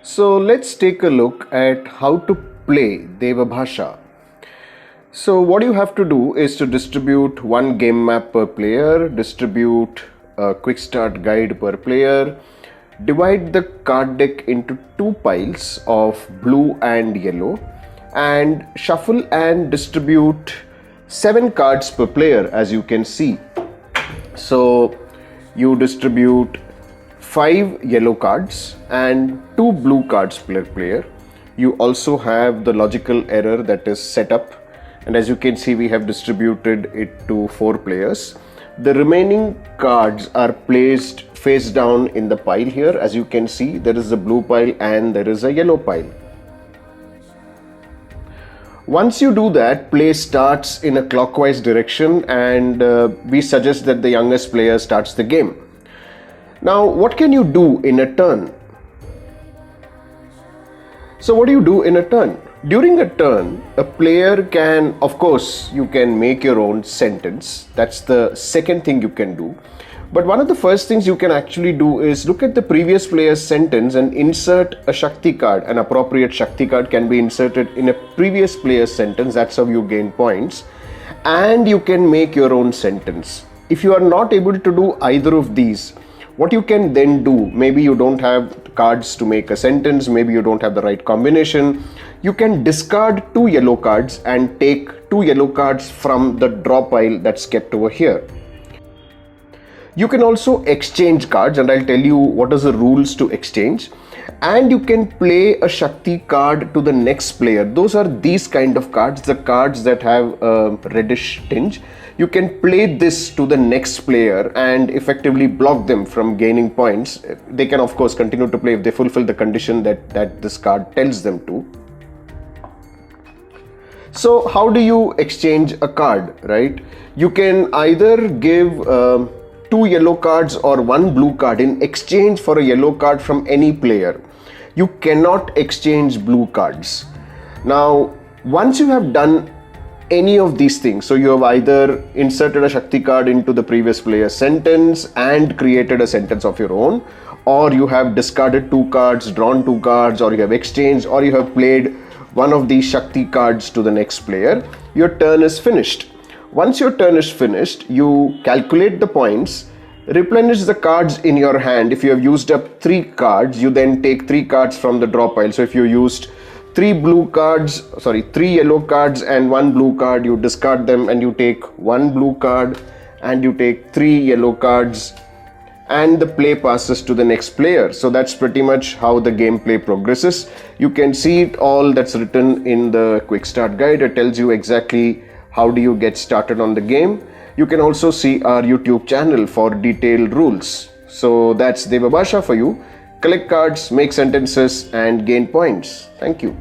So let's take a look at how to play DevaBhaasha. So what you have to do is to distribute one game map per player, distribute a quick start guide per player, divide the card deck into two piles of blue and yellow, and shuffle and distribute 7 cards per player, as you can see. So you distribute 5 yellow cards and 2 blue cards per player. You also have the logical error that is set up, and as you can see, we have distributed it to 4 players. The remaining cards are placed face down in the pile here. As you can see, there is a blue pile and there is a yellow pile. Once you do that, play starts in a clockwise direction, and we suggest that the youngest player starts the game. Now, what can you do in a turn? So what do you do in a turn? During a turn, a player can, of course, you can make your own sentence. That's the second thing you can do. But one of the first things you can actually do is look at the previous player's sentence and insert a Shakti card. An appropriate Shakti card can be inserted in a previous player's sentence. That's how you gain points. And you can make your own sentence. If you are not able to do either of these, what you can then do, maybe you don't have cards to make a sentence, maybe you don't have the right combination, you can discard 2 yellow cards and take 2 yellow cards from the draw pile that's kept over here. You can also exchange cards, and I'll tell you what are the rules to exchange. And you can play a Shakti card to the next player. Those are these kind of cards, the cards that have a reddish tinge. You can play this to the next player and effectively block them from gaining points. They can of course continue to play if they fulfill the condition that this card tells them to. So how do you exchange a card, right? You can either give 2 yellow cards or 1 blue card in exchange for a yellow card from any player. You cannot exchange blue cards. Now, once you have done any of these things, so you have either inserted a Shakti card into the previous player's sentence and created a sentence of your own, or you have discarded 2 cards, drawn 2 cards, or you have exchanged, or you have played one of these Shakti cards to the next player, your turn is finished. Once your turn is finished, you calculate the points, replenish the cards in your hand. If you have used up 3 cards, you then take 3 cards from the draw pile. So if you used 3 yellow cards and 1 blue card, you discard them and you take 1 blue card and you take 3 yellow cards, and the play passes to the next player. So that's pretty much how the gameplay progresses. You can see it all that's written in the quick start guide. It tells you exactly how do you get started on the game. You can also see our YouTube channel for detailed rules. So that's DevaBhaasha for you. Collect cards, make sentences, and gain points. Thank you.